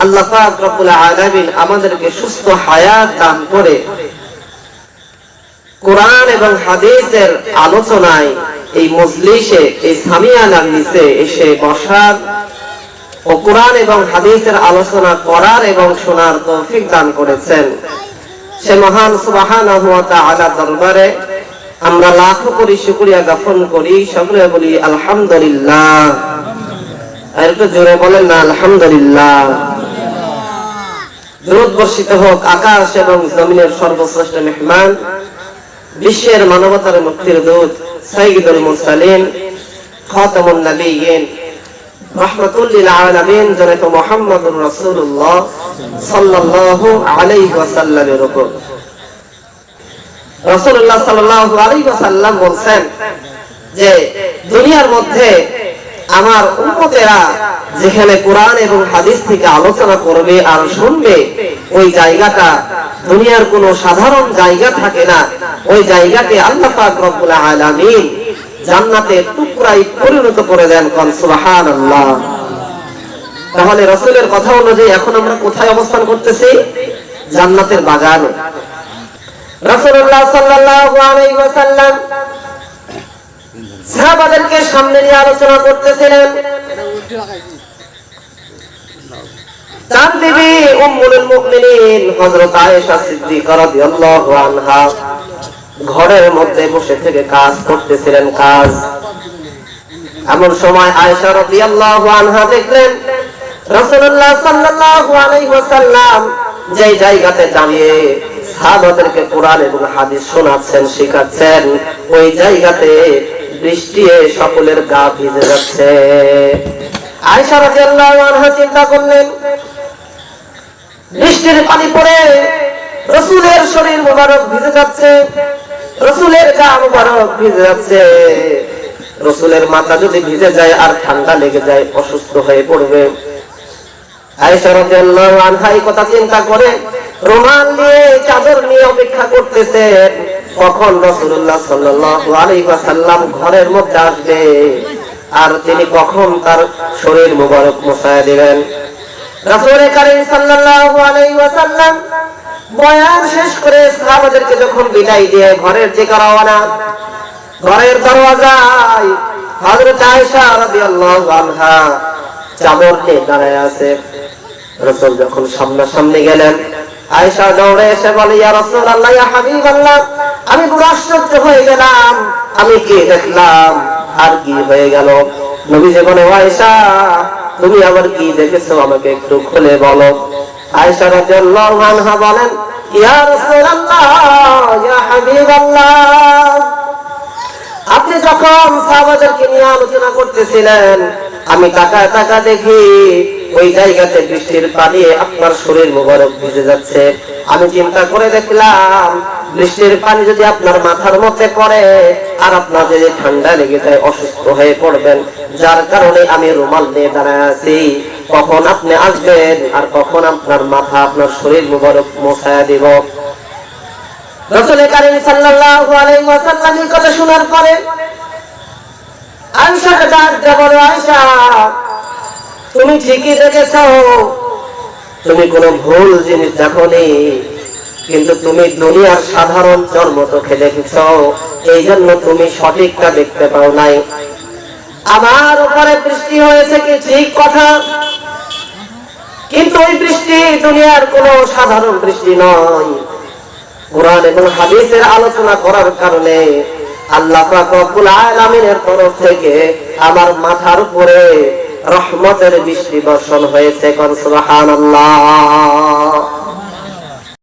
আল্লাহ পাক রব্বুল আলামিন আমাদেরকে সুস্থ হায়াত দান করে কোরআন এবং হাদিসের আলোচনায় এই মজলিসে, এই সামিয়ানার নিচে এসে বসার ও কোরআন এবং হাদিসের আলোচনা করার এবং শোনার তৌফিক দান করেছেন। সে মহান সুবহানাহু ওয়া তাআলার দরবারে আমরা লাখো কোটি শুকরিয়া জ্ঞাপন করি। সকলে বলি আলহামদুলিল্লাহ। আর একটু জোরে বলেন না আলহামদুলিল্লাহ। দরুদ বর্ষিত হোক আকাশ এবং জমিনের সর্বশ্রেষ্ঠ মেহমান, বিশ্বের মানবতার মুক্তির দূত সাইয়্যিদুল মুরসালিন খাতামুন নবিয়্যিন রাহমাতুল লিল আলামিন জনাব মুহাম্মদুর রাসূলুল্লাহ সাল্লাল্লাহু আলাইহি ওয়াসাল্লামের উপর। রাসূলুল্লাহ সাল্লাল্লাহু আলাইহি ওয়াসাল্লাম বলেন যে দুনিয়ার মধ্যে আমার উম্মতেরা যেখানে কোরআন এবং হাদিস থেকে আলোচনা করবে আর শুনবে, ওই জায়গাটা দুনিয়ার কোনো সাধারণ জায়গা থাকে না। ওই জায়গাতে আল্লাহ পাক রব্বুল আলামিন জান্নাতের টুকরায় পরিণত করে দেন। কোন সুবহানাল্লাহ। তাহলে রাসূলের কথা অনুযায়ী এখন আমরা কোথায় অবস্থান করতেছি? জান্নাতের বাগানে। রাসূলুল্লাহ সাল্লাল্লাহু আলাইহি ওয়াসাল্লাম সাহাবাদেরকে সামনে নিয়ে আলোচনা করতেছিলেন। তার বিবি উম্মুল মুমিনিন হযরত আয়েশা সিদ্দিকা রাদিয়াল্লাহু আনহা ঘরের মধ্যে বসে থেকে কাজ করতেছিলেন। কাজ এমন সময় আয়েশা রাদিয়াল্লাহু আনহা দেখলেন রাসূলুল্লাহ সাল্লাল্লাহু আলাইহি ওয়াসাল্লাম যে জায়গাতে দাঁড়িয়ে সাহাবাদেরকে কোরআন এবং হাদিস শোনাচ্ছেন, শেখাচ্ছেন, ওই জায়গাতে বৃষ্টিতে সকলের গা ভিজে যাচ্ছে। আয়েশা রাদিয়াল্লাহু আনহা চিন্তা করলেন, বৃষ্টির পানি পড়ে রাসূলের শরীর মোবারক ভিজে যাচ্ছে, রাসূলের গা মোবারক ভিজে যাচ্ছে। রাসূলের মাথা যদি ভিজে যায় আর ঠান্ডা লেগে যায়, অসুস্থ হয়ে পড়বে। আয়েশা রাদিয়াল্লাহু আনহা এই কথা চিন্তা করে রুমাল নিয়ে, চাদর নিয়ে অপেক্ষা করতেছেন কখন রাসূলুল্লাহ সাল্লাল্লাহু আলাইহি ওয়াসাল্লাম ঘরের মধ্যে আসবে আর তিনি কখন তার শরীর মোবারক মুছায়া দিবেন। রাসূল কারীম সাল্লাল্লাহু আলাইহি ওয়াসাল্লাম বয়ান শেষ করে সাহাবাদেরকে যখন বিদায় দিয়ে ঘরের দিকে রওনা, ঘরের দরওয়াজায় হযরত আয়েশা রাদিয়াল্লাহু আনহা চাদর নিয়ে দাঁড়ায় আছে। রাসূল যখন সামনাসামনি গেলেন, আয়েশা দৌড়ে এসে বলে, ইয়া রাসূলুল্লাহ, ইয়া হাবিবাল্লাহ, আমি বড় আশ্চর্য হয়ে গেলাম, আমি কি দেখলাম আর কি হয়ে গেল? নবীজি বলে, আয়েশা তুমি আবার কি দেখেছো আমাকে একটু খুলে বলো। আয়েশা রাদিয়াল্লাহু আনহা বলেন, ইয়া রাসূলুল্লাহ, ইয়া হাবিবাল্লাহ, আপনি যখন সাহাবাদেরকে নিয়ে আলোচনা করতেছিলেন, আমি তাকায় তাকা দেখি ওই জায়গাতে বৃষ্টির পানি আপনার শরীর মোবারক ভিজে যাচ্ছে। আমি চিন্তা করে দেখলাম বৃষ্টির পানি যদি আপনার মাথার মধ্যে পড়ে আর আপনার যদি ঠান্ডা লেগে যায়, অসুস্থ হয়ে পড়বেন, যার কারণে আমি রুমাল নিয়ে দাঁড়ায় আছি কখন আপনি আসবেন আর কখন আপনার মাথা, আপনার শরীর মোবারক মোছায়া দিব। রাসূল কারীম সাল্লাল্লাহু আলাইহি ওয়াসাল্লাম এই কথা শোনার পরে আয়েশাকে ডাক দিয়ে বলে, আয়েশা তুমি ঠিকই দেখেছো, তুমি কোনো ভুল জিনিস দেখোনি, কিন্তু তুমি দুনিয়ার সাধারণ চর্ম চোখে দেখেছো, এই জন্য তুমি সঠিকটা দেখতে পাও নাই। আমার উপরে বৃষ্টি হয়েছে কি ঠিক কথা, কিন্তু ওই বৃষ্টি দুনিয়ার কোনো সাধারণ বৃষ্টি নয়। কোরআন এবং হাদিসের আলোচনা করার কারণে আল্লাহ পাক রব্বুল আলামিনের তরফ থেকে আমার মাথার উপরে রহমতের বৃষ্টি বর্ষণ হয়েছে। কোন সুবহানাল্লাহ।